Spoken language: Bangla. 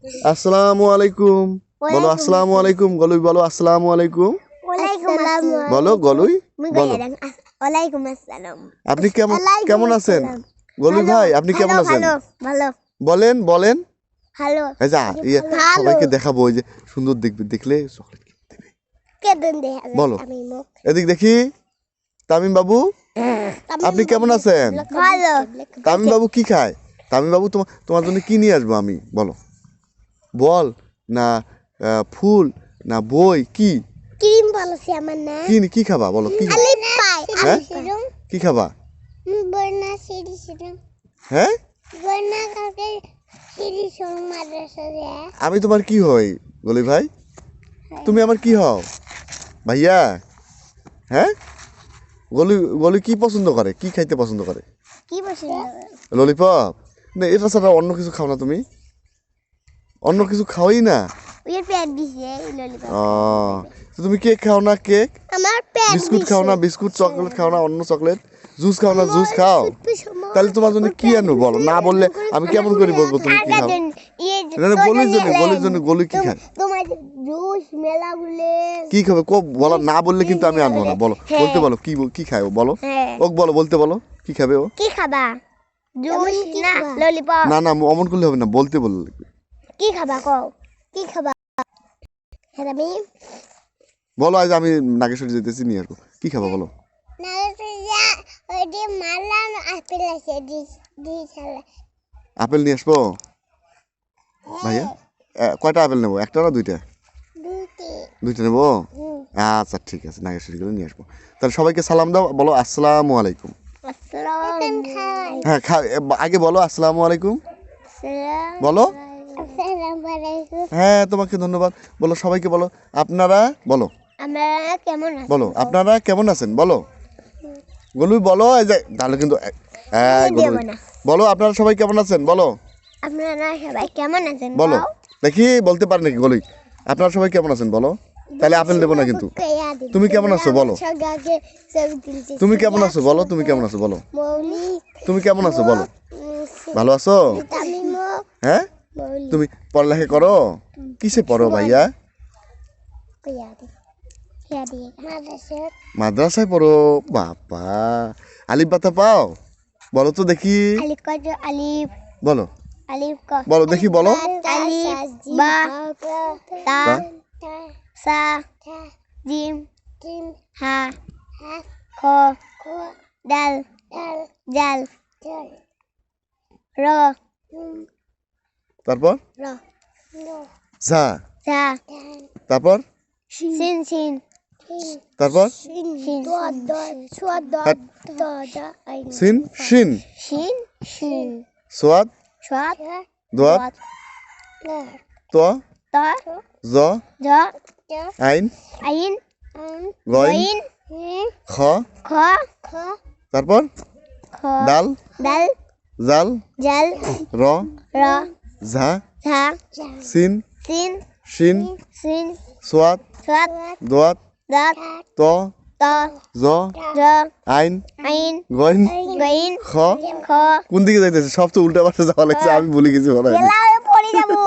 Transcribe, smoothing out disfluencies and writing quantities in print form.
আসসালামু আলাইকুম বলো আসসালামু আলাইকুম গলুই বলো আসসালামু আলাইকুম বলো গলুই বলো ওয়ালাইকুম আসসালাম। আপনি কেমন কেমন আছেন গলুই ভাই আপনি কেমন আছেন ভালো বলেন বলেন ভালো এই যা সবাইকে দেখাবো ওই যে সুন্দর দেখবে দেখলে চকলেট দেবে কেমন দেখা বলো আমি মুখ এদিক দেখি তামিম বাবু আপনি কেমন আছেন ভালো তামিম বাবু কি খায় তামিম বাবু তোমার জন্য কি নিয়ে আসবো আমি বলো বল না ফুল না বই কি ক্রিম বলছি আমার না কি খাবা বলো কি আলি পাই হ্যাঁ কি খাবা বর্ণা সিঁড়ি সিঁড়ি হ্যাঁ বর্ণা কাকে সিঁড়ি সর মাদ্রাসা যায় আমি তোমার কি হই গলি ভাই তুমি আমার কি হও ভাইয়া হ্যাঁ গলি গলি কি পছন্দ করে কি খাইতে পছন্দ করে কি পছন্দ ললিপপ না এটা ছাড়া অন্য কিছু খাও না তুমি অন্য কিছু খাওয়াই না ওই পেট দিছে ললিপপ তো তুমি কেক খাও না কেক আমার পেট বিস্কুট খাও না বিস্কুট চকলেট খাও না অন্য চকলেট জুস খাও না জুস খাও তাহলে তোমার জন্য কি আনবো বলো না বললে আমি কেমন করে বলবো তুমি কি খাও না না গলির জন্য গলি কি খায় তোমার জুস মেলা বলে কি খাবে কো বলো না বললে কিন্তু আমি আনবো না বলো বলতে বলো কি খায় ও বলো ওক বলো বলতে বলো কি খাবে ও কি খাবা জুস না ললিপপ না না অমন করলে হবে না বলতে বললে কি খাবা কও কি খাবা হ্যাঁ আমি বলো আজ আমি নাগেশ্বরী যেতেছি নিয়ে আসবো কি খাবা বলো নাগেশ্বরীয়া ওই যে মালা আপেল আছে দি চালা আপেল নিয়ে আসবো ভাইয়া কয়টা আপেল নেবো একটা না দুইটা দুইটা নেবো আচ্ছা ঠিক আছে নাগেশ্বরী করে নিয়ে আসবো তাহলে সবাইকে সালাম দাও বলো আসসালামু আলাইকুম হ্যাঁ আগে বলো আসসালামু আলাইকুম বলো হ্যাঁ তোমাকে ধন্যবাদ বলো সবাইকে বলো আপনারা বলো আমরা কেমন আছি বলো আপনারা কেমন আছেন বলো গলু বলো এই যে তাহলে কিন্তু বলো আপনারা সবাই কেমন আছেন বলো আপনারা সবাই কেমন আছেন বলো দেখি বলতে পারে নাকি গলুই আপনারা সবাই কেমন আছেন বলো তাহলে আপেল দেবো না কিন্তু তুমি কেমন আছো বলো তুমি কেমন আছো বলো তুমি কেমন আছো বলো তুমি কেমন আছো বলো ভালো আছো হ্যাঁ তুমি পড়ালেখা করো কিসে পড়ো ভাইয়া মাদ্রাসায় পড়ো বাবা আলিফ বাতা পাও বলো তো দেখি বলো বলো দেখি বলো বা তা সা জিম হা খ ডাল জাল র তারপর র ঝা ঝা তারপর সিন সিন তারপর সিন সিন শিন সিন সিন সোয়াদ সাত দোয়াত ত তা জ জ আইন আইন গইন খ খ খ তারপর খ ডাল ডাল জাল জাল র র ঝা ঝা সিন সিন শিন সিন সোয়াদ সাত দোয়াত দাত ত ত জ জ আইন আইন গইন গইন খ খ কোন দিকে যাইতেছে সব তো উল্টা পাল্টা যাওয়া লাগছে আমি ভুলে গেছি বলা পড়ে যাবো